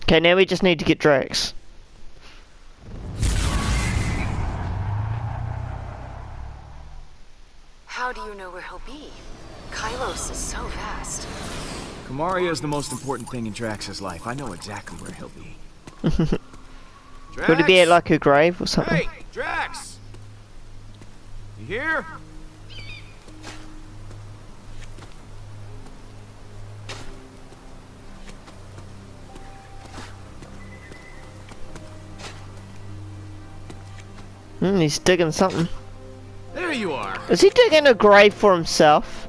Okay, now we just need to get Drax. How do you know where he'll be? Kylos is so vast. Kamaria is the most important thing in Drax's life. I know exactly where he'll be. Could it be at like a grave or something? Hey, Drax! You here? He's digging something. There you are. Is he digging a grave for himself?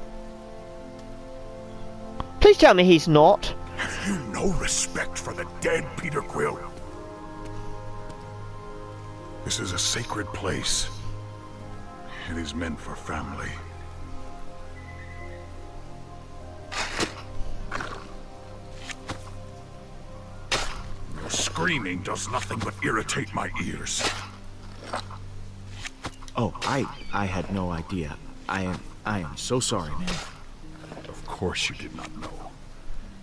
Please tell me he's not. Have you no respect for the dead, Peter Quill? This is a sacred place. It is meant for family. Your screaming does nothing but irritate my ears. Oh, I had no idea. I am so sorry, man. Of course you did not know.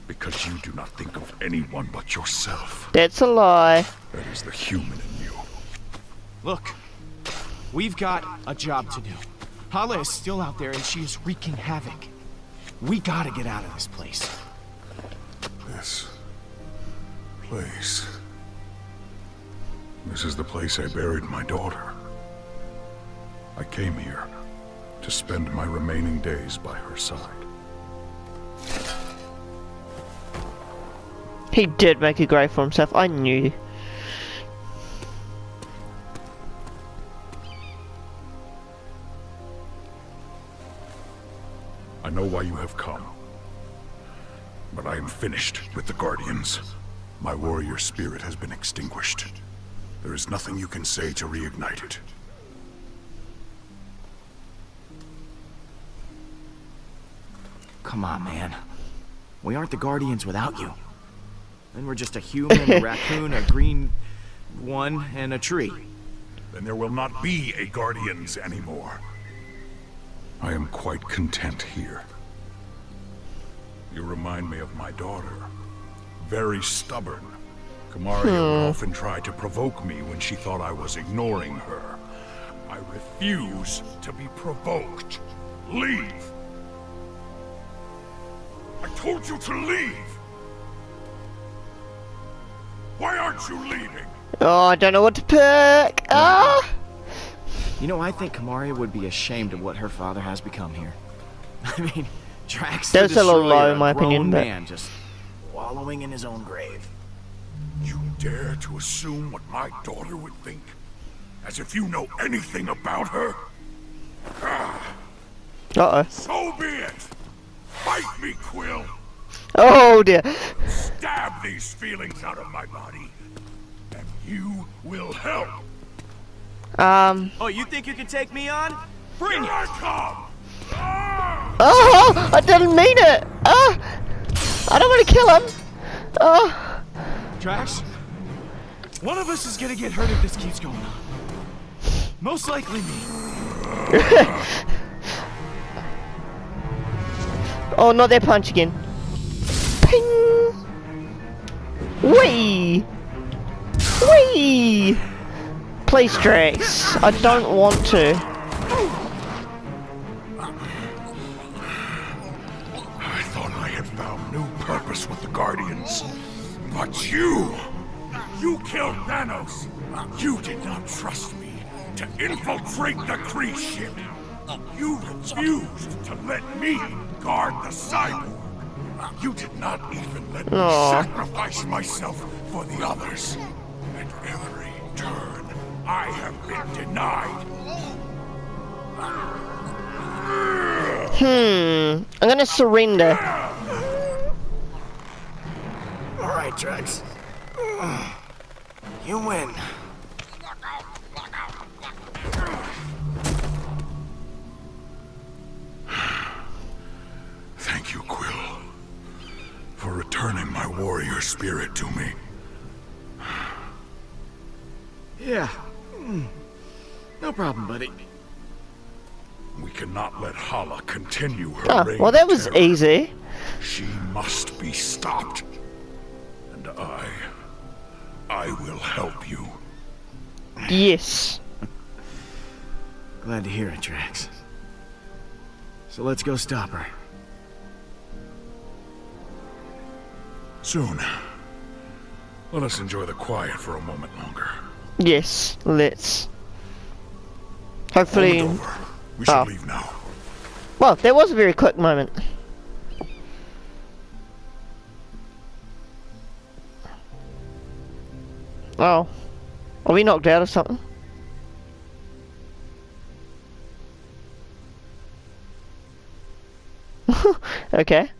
Because you do not think of anyone but yourself. That's a lie. That is the human in you. Look, we've got a job to do. Hala is still out there and she is wreaking havoc. We gotta get out of this place. This place. This is the place I buried my daughter. I came here to spend my remaining days by her side. He did make a grave for himself. I knew. I know why you have come. But I am finished with the Guardians. My warrior spirit has been extinguished. There is nothing you can say to reignite it. Come on, man. We aren't the Guardians without you. Then we're just a human, a raccoon, a green one, and a tree. Then there will not be a Guardians anymore. I am quite content here. You remind me of my daughter. Very stubborn. Kamaria would often try to provoke me when she thought I was ignoring her. I refuse to be provoked. Leave! I told you to leave! Why aren't you leaving? Oh, I don't know what to pick. Ah! You know, I think Kamaria would be ashamed of what her father has become here. I mean, Drax the That's a little Destroyer, low in my a grown opinion, but... man just wallowing in his own grave. You dare to assume what my daughter would think? As if you know anything about her? Uh-oh. So be it! Fight me, Quill! Oh dear. Stab these feelings out of my body, and you will help! Oh, you think you can take me on? Bring Here it! I come! Oh, I didn't mean it. I don't want to kill him. Oh. Drax, one of us is gonna get hurt if this keeps going on. Most likely me. Oh, not that punch again. Ping. Wee. Wee. Please, Drax. I don't want to. I thought I had found new purpose with the Guardians. But you killed Thanos. You did not trust me to infiltrate the Kree ship. You refused to let me guard the cyborg. You did not even let me sacrifice myself for the others. At every turn, I have been denied. I'm gonna surrender. Alright, Drax. You win. Thank you, Quill, for returning my warrior spirit to me. Yeah. No problem, buddy. We cannot let Hala continue her reign Well, that of was terror. easy. She must be stopped. And I I will help you. Yes. Glad to hear it, Drax. So let's go stop her. Soon. Let us enjoy the quiet for a moment longer. Yes, let's. Hopefully. Moment over. We should Oh. leave now. Well, that was a very quick moment. Oh. Are we knocked out or something? Okay.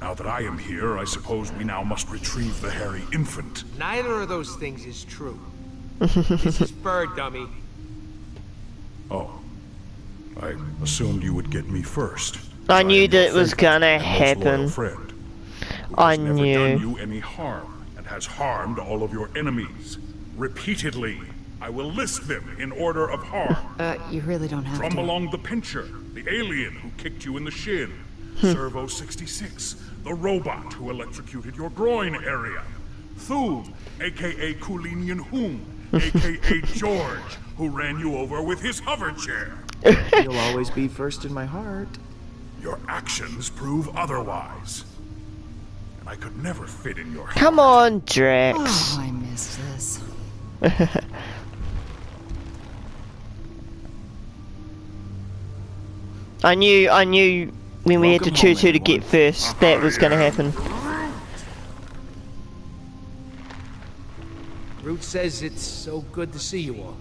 Now that I am here, I suppose we now must retrieve the hairy infant. Neither of those things is true. This is fur, dummy. Oh. I assumed you would get me first. I am knew your that it was favorite gonna and most loyal happen. friend, who I has never knew. done you any harm and has harmed all of your enemies. Repeatedly. I will list them in order of harm. You really don't have From to. along the pincher, the alien who kicked you in the shin. Servo 66, the robot who electrocuted your groin area. Thum, aka Kulinian Hum, aka George, who ran you over with his hover chair. You'll always be first in my heart. Your actions prove otherwise. And I could never fit in your heart. Come on, Drax. Oh, I missed this. I knew when we had to Welcome choose home, who to get everyone. first, that was gonna happen. Root says it's so good to see you all.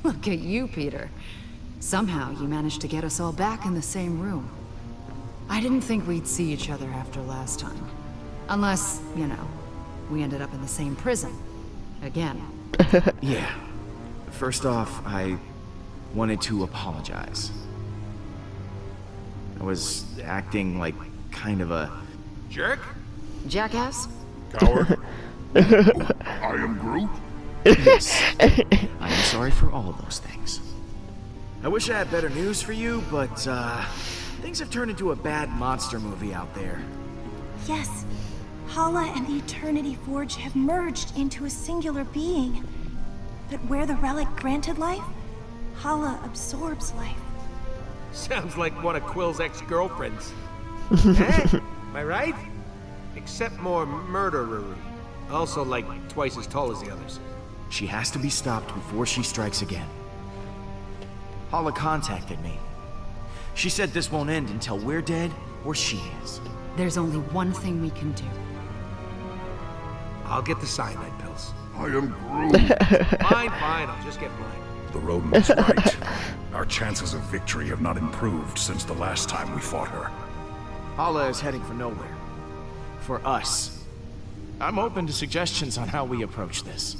Look at you, Peter. Somehow you managed to get us all back in the same room. I didn't think we'd see each other after last time. Unless, you know, we ended up in the same prison. Again. Yeah. First off, I wanted to apologize. I was acting like kind of a... Jerk? Jackass? Coward. I am Groot. Yes. I am sorry for all of those things. I wish I had better news for you, but, things have turned into a bad monster movie out there. Yes, Hala and the Eternity Forge have merged into a singular being. But where the relic granted life, Hala absorbs life. Sounds like one of Quill's ex-girlfriends. Eh? Am I right? Except more murderer. Also like twice as tall as the others. She has to be stopped before she strikes again. Hala contacted me. She said this won't end until we're dead or she is. There's only one thing we can do. I'll get the cyanide pills. I am Groot. Fine, I'll just get mine. The rodent was right. Our chances of victory have not improved since the last time we fought her. Hala is heading for nowhere. For us. I'm open to suggestions on how we approach this.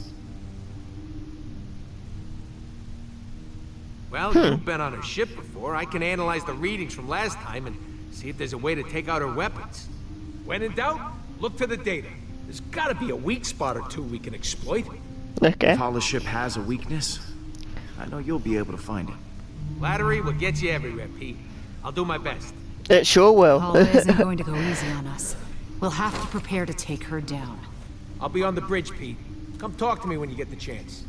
Well, you've been on a ship before. I can analyze the readings from last time and see if there's a way to take out her weapons. When in doubt, look to the data. There's gotta be a weak spot or two we can exploit. Okay. If Hala's ship has a weakness, I know you'll be able to find it. Flattery will get you everywhere, Pete. I'll do my best. It sure will. Hala isn't going to go easy on us. We'll have to prepare to take her down. I'll be on the bridge, Pete. Come talk to me when you get the chance.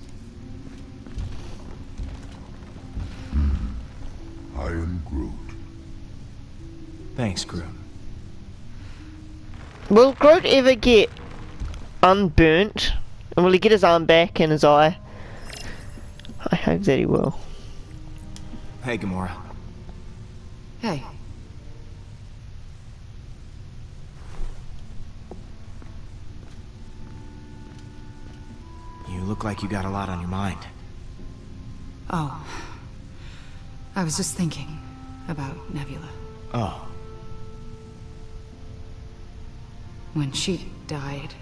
I am Groot. Thanks, Groot. Will Groot ever get unburnt? And will he get his arm back and his eye? I hope that he will. Hey, Gamora. Hey, You look like you got a lot on your mind. oh. I was just thinking about Nebula. Oh, When she died,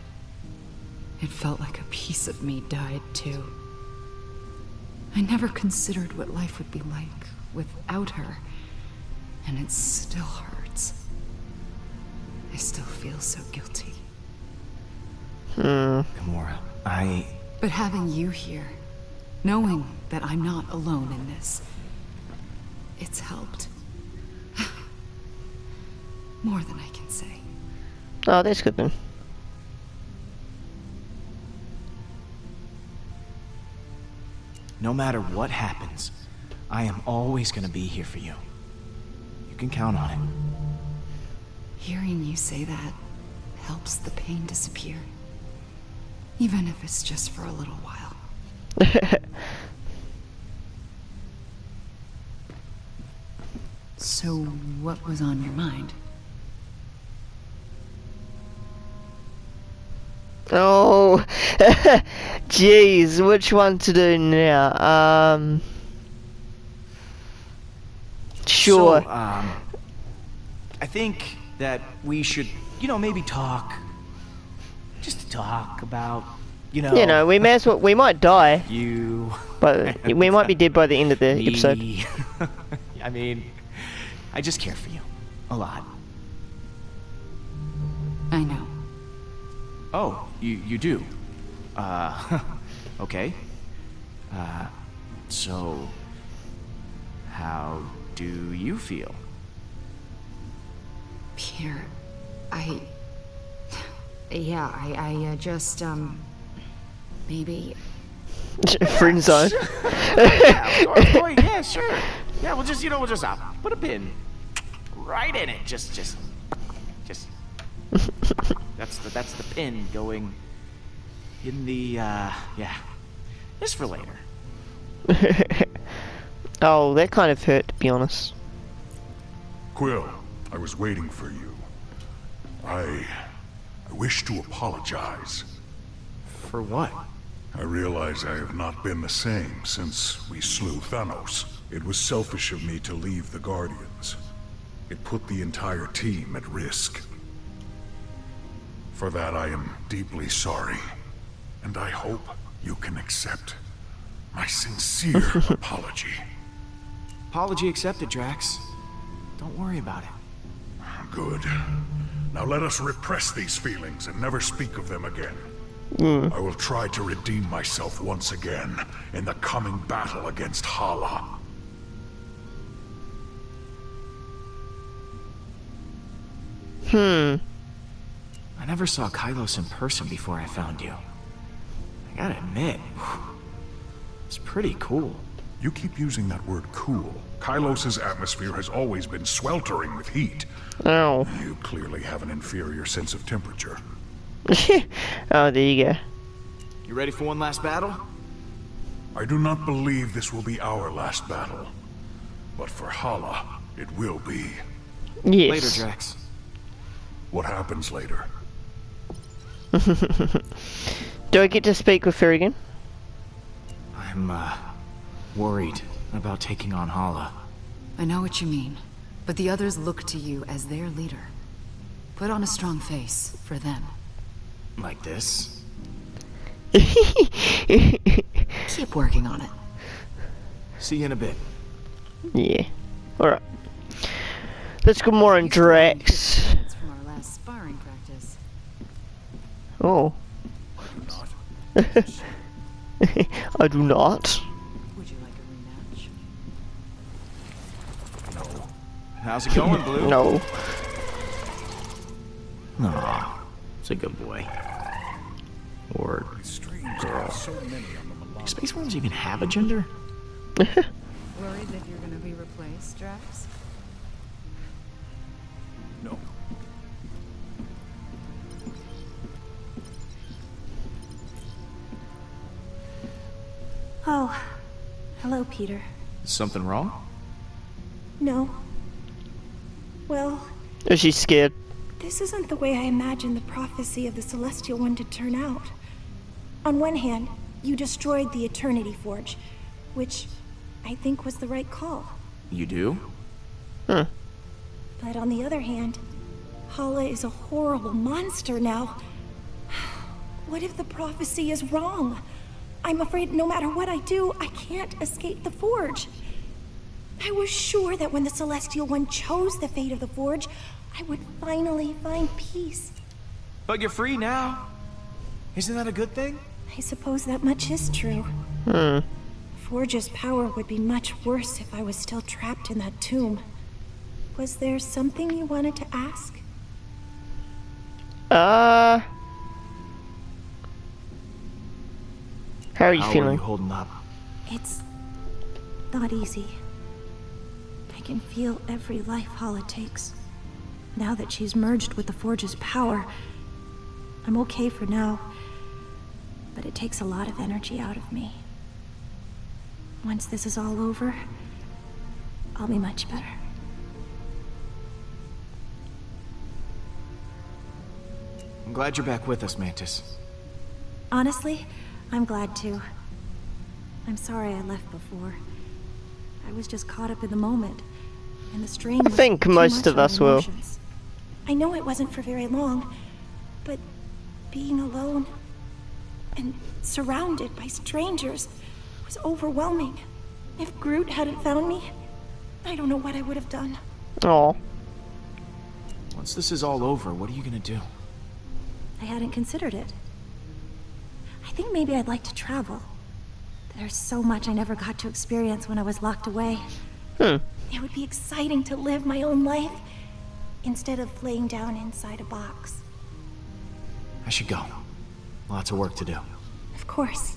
it felt like a piece of me died too. I never considered what life would be like without her, and it still hurts. I still feel so guilty. Gamora, But having you here, knowing that I'm not alone in this, it's helped. More than I can say. Oh, that's good then. No matter what happens, I am always gonna be here for you. You can count on it. Hearing you say that helps the pain disappear. Even if it's just for a little while. So, what was on your mind? Oh, jeez, which one to do now? Sure. So, I think that we should, maybe talk. Just to talk about, we may as well. We might die, you. but we might be dead by the end of the Me. episode. I mean, I just care for you. A lot. I know. Oh, you do? Okay. So... how do you feel? Pierre, I just, maybe... Friend zone. Yeah, sure. Yeah, we'll just, we'll just put a pin right in it. Just. That's the pin going in the, yeah. Just for later. Oh, that kind of hurt, to be honest. Quill, I was waiting for you. I wish to apologize. For what? I realize I have not been the same since we slew Thanos. It was selfish of me to leave the Guardians. It put the entire team at risk. For that I am deeply sorry, and I hope you can accept my sincere apology. Apology accepted, Drax. Don't worry about it. Good. Now let us repress these feelings and never speak of them again. I will try to redeem myself once again in the coming battle against Hala. I never saw Kylos in person before I found you. I gotta admit, it's pretty cool. You keep using that word cool. Kylos' atmosphere has always been sweltering with heat. Oh. You clearly have an inferior sense of temperature. Oh, there you go. You ready for one last battle? I do not believe this will be our last battle. But for Hala, it will be. Yes. Later, Drax. What happens later? Do I get to speak with her again? I'm, worried about taking on Hala. I know what you mean, but the others look to you as their leader. Put on a strong face for them. Like this? Keep working on it. See you in a bit. Yeah. Alright. Let's go more on Drax. Minutes from our last sparring practice. Oh. I do not. Would you like a rematch? How's it going, Blue? No. Aw, it's a good boy. Or girl. Do space worms even have a gender? Worried that you're gonna be replaced, Drax? No. Oh, hello, Peter. Something wrong? No. Well, Is she scared? this isn't the way I imagined the prophecy of the Celestial One to turn out. On one hand, you destroyed the Eternity Forge, which I think was the right call. You do? Huh. But on the other hand, Hala is a horrible monster now. What if the prophecy is wrong? I'm afraid no matter what I do, I can't escape the Forge. I was sure that when the Celestial One chose the fate of the Forge, I would finally find peace. But you're free now. Isn't that a good thing? I suppose that much is true. Forge's power would be much worse if I was still trapped in that tomb. Was there something you wanted to ask? How are you How are feeling? you holding up? It's not easy. I can feel every life Hala takes. Now that she's merged with the Forge's power, I'm okay for now, but it takes a lot of energy out of me. Once this is all over, I'll be much better. I'm glad you're back with us, Mantis. Honestly, I'm glad too. I'm sorry I left before. I was just caught up in the moment, and the strain I was think too most much of on us my will. emotions. I know it wasn't for very long, but being alone and surrounded by strangers was overwhelming. If Groot hadn't found me, I don't know what I would have done. Oh, Once this is all over, what are you gonna do? I hadn't considered it. I think maybe I'd like to travel. There's so much I never got to experience when I was locked away. It would be exciting to live my own life instead of laying down inside a box. I should go. Lots of work to do. Of course.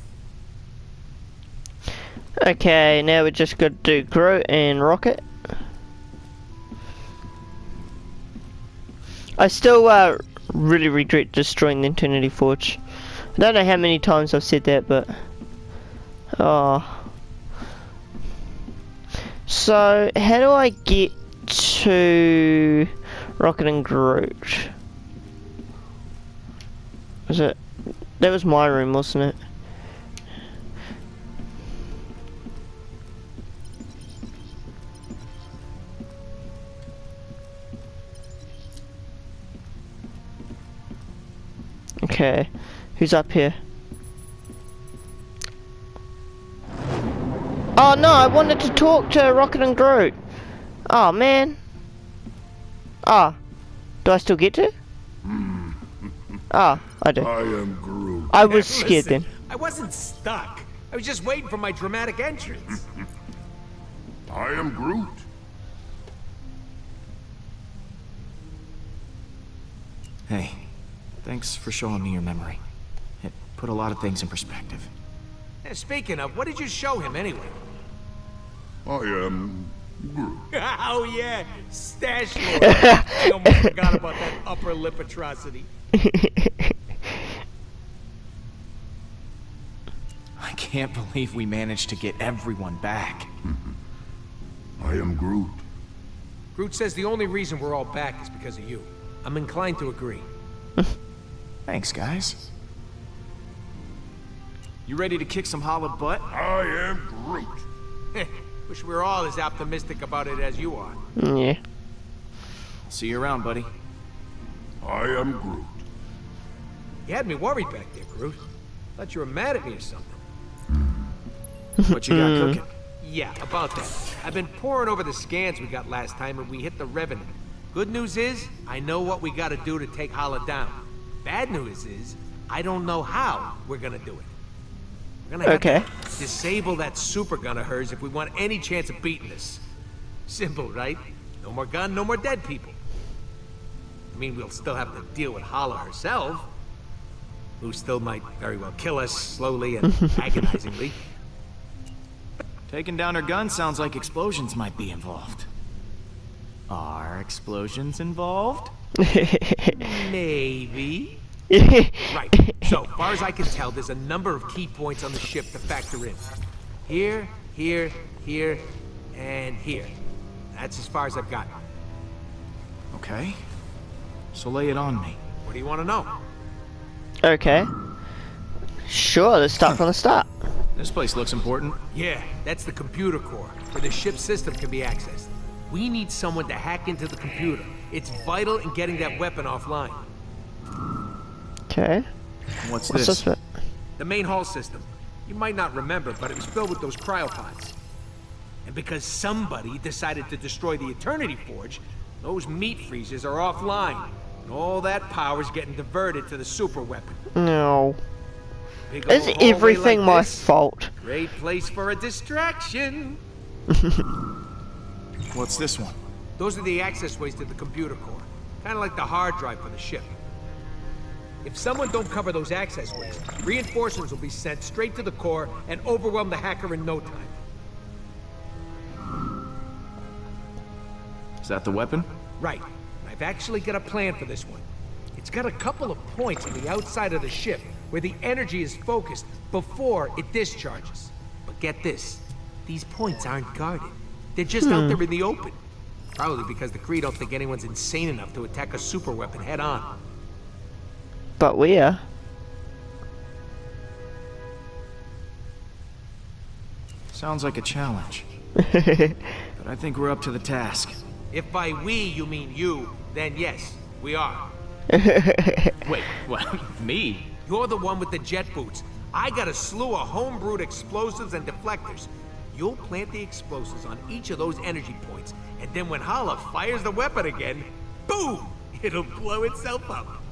okay. Now we just got to do Groot and Rocket. I still really regret destroying the Eternity Forge. I don't know how many times I've said that, but so how do I get to Rocket and Groot? Was it? That was my room, wasn't it? Okay, who's up here? Oh no, I wanted to talk to Rocket and Groot. Oh man. Ah, do I still get to? Ah, I do. I am Groot. I was scared Listen, then. I wasn't stuck. I was just waiting for my dramatic entrance. I am Groot. Hey, thanks for showing me your memory. It put a lot of things in perspective. Speaking of, what did you show him anyway? I am Groot. Oh yeah, Stash Lord. I almost forgot about that upper lip atrocity. I can't believe we managed to get everyone back. I am Groot. Groot says the only reason we're all back is because of you. I'm inclined to agree. Thanks, guys. You ready to kick some Hala butt? I am Groot. Wish we were all as optimistic about it as you are. Yeah. See you around, buddy. I am Groot. You had me worried back there, Groot. Thought you were mad at me or something. What you got cooking? Yeah, about that. I've been poring over the scans we got last time and we hit the Revenant. Good news is, I know what we gotta do to take Hala down. Bad news is, I don't know how we're gonna do it. We're gonna have to disable that super gun of hers if we want any chance of beating this. Simple, right? No more gun, no more dead people. I mean, we'll still have to deal with Hala herself, who still might very well kill us slowly and agonizingly. Taking down her gun sounds like explosions might be involved. Are explosions involved? Maybe. Right. So, far as I can tell, there's a number of key points on the ship to factor in. Here, here, here, and here. That's as far as I've got. Okay. So lay it on me. What do you want to know? Okay. Sure, let's start from the start. This place looks important. Yeah, that's the computer core, where the ship's system can be accessed. We need someone to hack into the computer. It's vital in getting that weapon offline. Okay. What's What's this? this bit? The main hull system. You might not remember, but it was filled with those cryopods. And because somebody decided to destroy the Eternity Forge, those meat freezers are offline. And all that power's getting diverted to the super weapon. No. Big Is old hallway everything like my this, fault? Great place for a distraction. What's this one? Those are the access ways to the computer core. Kind of like the hard drive for the ship. If someone don't cover those access ways, reinforcements will be sent straight to the core and overwhelm the hacker in no time. Is that the weapon? Right. I've actually got a plan for this one. It's got a couple of points on the outside of the ship where the energy is focused before it discharges. But get this, these points aren't guarded. They're just out there in the open. Probably because the Kree don't think anyone's insane enough to attack a super weapon head on. But we are. Sounds like a challenge. But I think we're up to the task. If by we you mean you, then yes, we are. Wait, what? Me? You're the one with the jet boots. I got a slew of homebrewed explosives and deflectors. You'll plant the explosives on each of those energy points, and then when Hala fires the weapon again, boom! It'll blow itself up.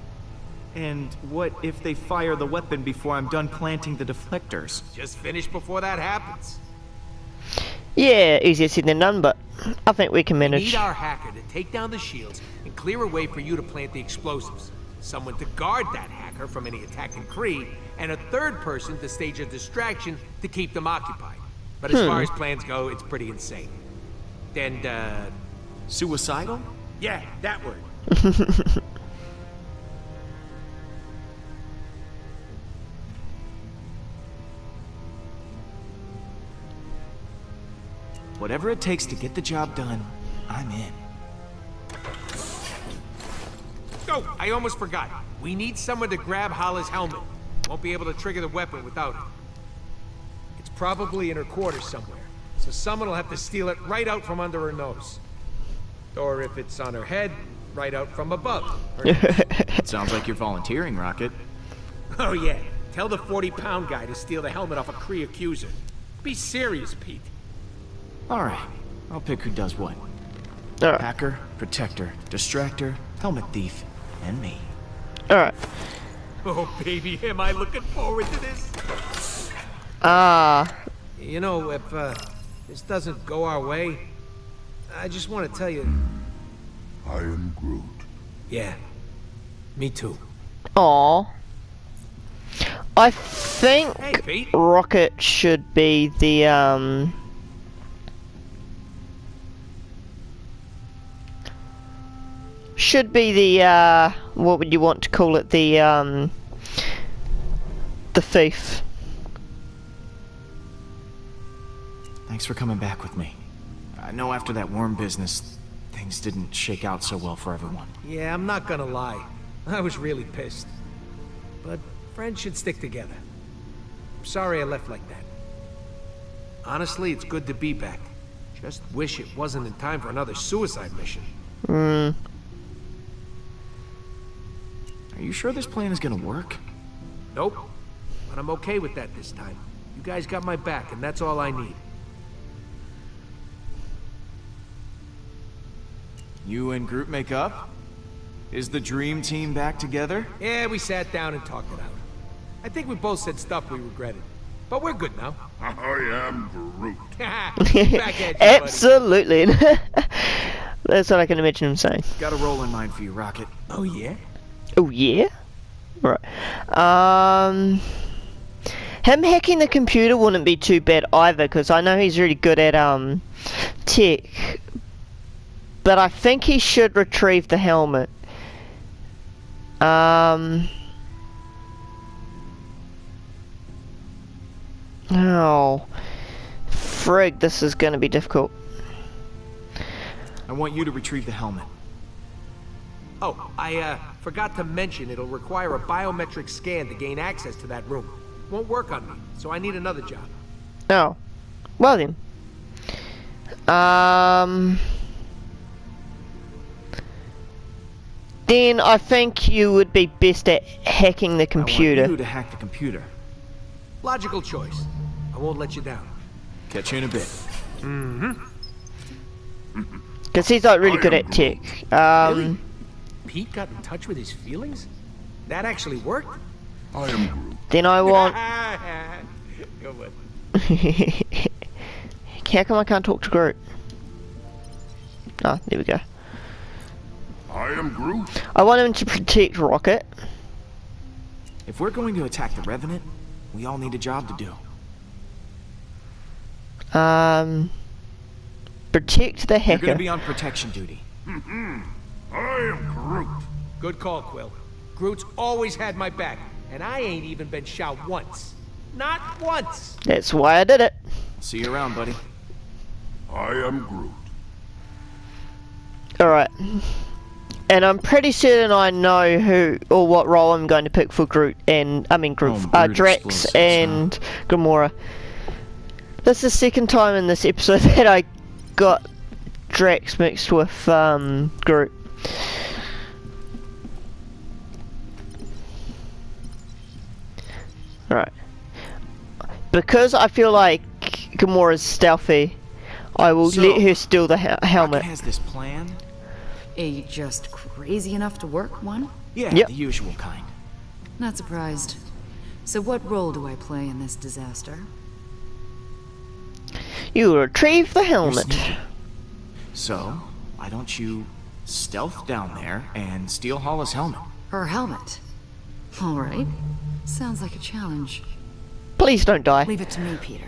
And what if they fire the weapon before I'm done planting the deflectors? Just finish before that happens. Yeah, easier said than done, but I think we can We manage. need our hacker to take down the shields and clear a way for you to plant the explosives. Someone to guard that hacker from any attacking Kree, and a third person to stage a distraction to keep them occupied. But as far as plans go, it's pretty insane. And, Suicidal? yeah, that word. Whatever it takes to get the job done, I'm in. Oh, I almost forgot. We need someone to grab Hala's helmet. Won't be able to trigger the weapon without it. It's probably in her quarters somewhere, so someone will have to steal it right out from under her nose. Or if it's on her head, right out from above. It sounds like you're volunteering, Rocket. Oh yeah, tell the 40-pound guy to steal the helmet off a Kree accuser. Be serious, Pete. Alright, I'll pick who does what. Alright, Hacker, protector, distractor, helmet thief, and me. alright. Oh baby, am I looking forward to this? You know, if this doesn't go our way, I just want to tell you, I am Groot. yeah, me too. Aw. I think Hey, Pete. Rocket should be the, should be the, what would you want to call it, the thief. Thanks for coming back with me. I know after that worm business, things didn't shake out so well for everyone. Yeah, I'm not gonna lie. I was really pissed. But friends should stick together. I'm sorry I left like that. Honestly, it's good to be back. Just wish it wasn't in time for another suicide mission. Are you sure this plan is gonna work? Nope. But I'm okay with that this time. You guys got my back, and that's all I need. You and Groot make up? Is the dream team back together? Yeah, we sat down and talked it out. I think we both said stuff we regretted. But we're good now. I am Groot. Back at you, buddy. Absolutely. That's what I can imagine him saying. Got a role in mind for you, Rocket. Oh, yeah? Oh yeah? Right. Him hacking the computer wouldn't be too bad either, because I know he's really good at tech. But I think he should retrieve the helmet. Oh. Frig, this is gonna be difficult. I want you to retrieve the helmet. Oh, I forgot to mention it'll require a biometric scan to gain access to that room. Won't work on me, so I need another job. Oh. Well then. Then I think you would be best at hacking the I computer. want you to hack the computer. Logical choice. I won't let you down. Catch you in a bit. Because he's like really good at tech. Really? Pete got in touch with his feelings? That actually worked? I am Groot. Then I want... Go with How come I can't talk to Groot? Ah, there we go. I am Groot. I want him to protect Rocket. If we're going to attack the Revenant, we all need a job to do. Protect the You're hacker. gonna be on protection duty. I am Groot. Good call, Quill. Groot's always had my back, and I ain't even been shot once. Not once! That's why I did it. See you around, buddy. I am Groot. Alright. And I'm pretty certain I know who or what role I'm going to pick for Groot and Groot, Groot Drax explosives, and Gamora. This is the second time in this episode that I got Drax mixed with Groot. Alright. Because I feel like Gamora's stealthy, I will So, let her steal the helmet. Rocket has this plan? A just crazy enough to work one? Yeah, Yep. the usual kind. Not surprised. So what role do I play in this disaster? You retrieve the You're helmet. sneaky. So, why don't you stealth down there and steal Hala's helmet? Her helmet. All right. Sounds like a challenge. Please don't die. Leave it to me, Peter.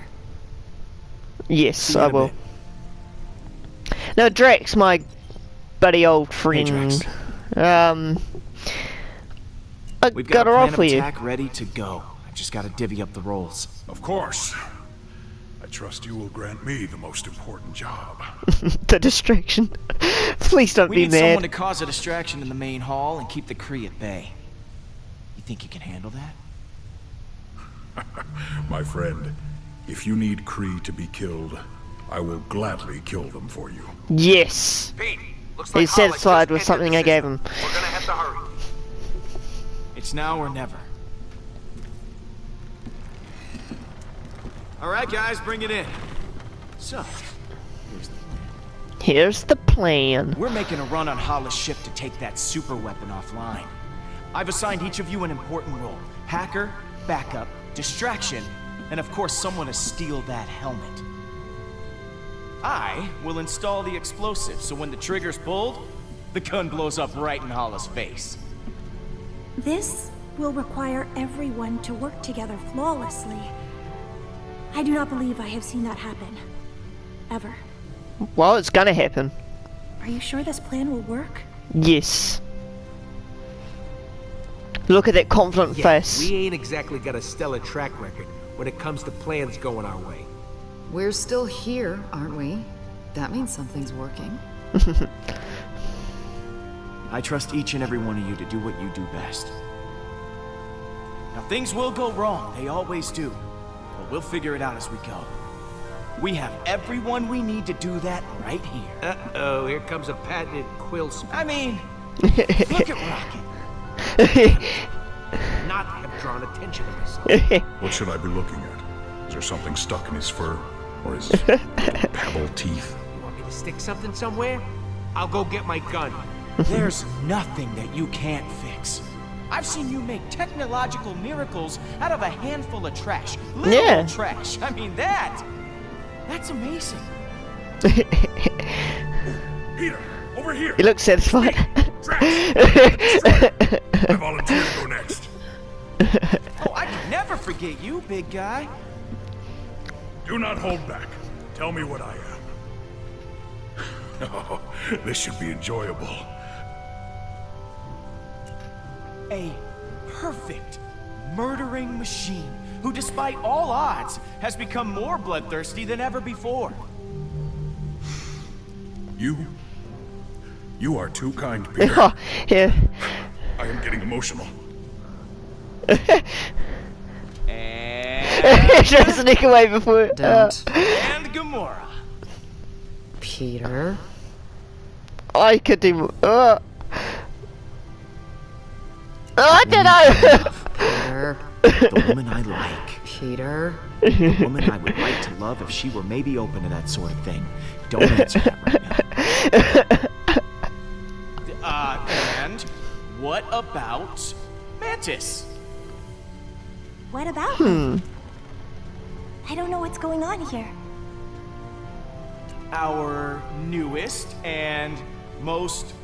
Yes, See you I in a will. bit. Now, Drax, my buddy old friend. Drax. I We've got got a her plan off of for you. attack ready to go. I've just got to divvy up the roles. Of course. I trust you will grant me the most important job. The distraction. Please don't We be need someone to mad. cause a distraction in the main hall and keep the Kree at bay. You think you can handle that? My friend, if you need Kree to be killed, I will gladly kill them for you. Yes. Pete, looks He's Hala satisfied just with entered something the I gave system. him. We're gonna have to hurry. It's now or never. All right, guys, bring it in. So, here's the plan. Here's the plan. We're making a run on Hala's ship to take that super weapon offline. I've assigned each of you an important role. Hacker, backup, distraction, and of course someone to steal that helmet. I will install the explosive, so when the trigger's pulled, the gun blows up right in Hala's face. This will require everyone to work together flawlessly. I do not believe I have seen that happen. Ever. Well, it's gonna happen. Are you sure this plan will work? Yes. Look at that confident Yeah, face. we ain't exactly got a stellar track record when it comes to plans going our way. We're still here, aren't we? That means something's working. I trust each and every one of you to do what you do best. Now, things will go wrong, they always do. But we'll figure it out as we go. We have everyone we need to do that right here. Uh-oh, here comes a patented Quill speech. I mean, look at Rocket. Not have drawn attention to myself. What should I be looking at? Is there something stuck in his fur? Or his pebble teeth? You want me to stick something somewhere? I'll go get my gun. There's nothing that you can't fix. I've seen you make technological miracles out of a handful of trash. Literal Yeah. trash. I mean, that's amazing. Peter, over here! He looks satisfied. Drax! I volunteer to go next. Oh, I could never forget you, big guy. Do not hold back. Tell me what I am. Oh, this should be enjoyable. A perfect murdering machine who, despite all odds, has become more bloodthirsty than ever before. You are too kind, Peter. Oh, yeah. I am getting emotional. And, Try to sneak away before. Don't. and Gamora. Peter. I could do. I don't know. Peter. The woman I like. Peter. The woman I would like to love if she were maybe open to that sort of thing. Don't answer that right now. And what about Mantis? What about him? I don't know what's going on here. our newest and most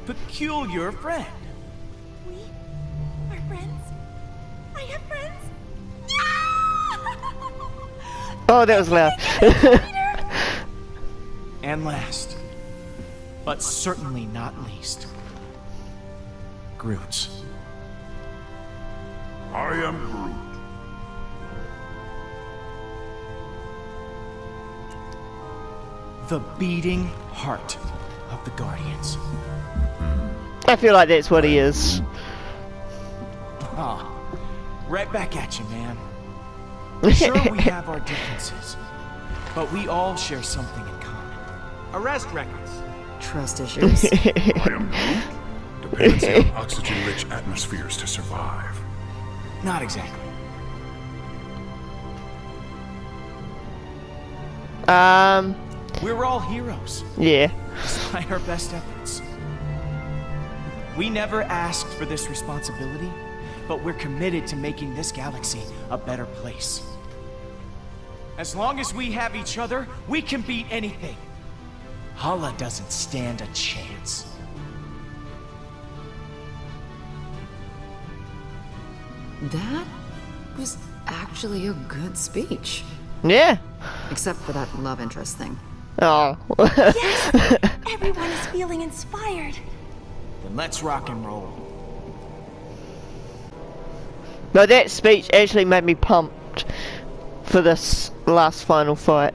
peculiar friend. We are friends? I have friends? Oh, that was loud. And last, but certainly not least, Groot. I am Groot. The beating heart of the Guardians. I feel like that's what he is. Ah, right back at you, man. Sure, we have our differences, but we all share something in common. Arrest records. Trust issues. I am Groot. Dependency on oxygen-rich atmospheres to survive. Not exactly. We're all heroes, Yeah. despite our best efforts. We never asked for this responsibility, but we're committed to making this galaxy a better place. As long as we have each other, we can beat anything. Hala doesn't stand a chance. That was actually a good speech. Yeah. Except for that love interest thing. Oh. Yes! Everyone is feeling inspired. Then let's rock and roll. No, that speech actually made me pumped for this last final fight.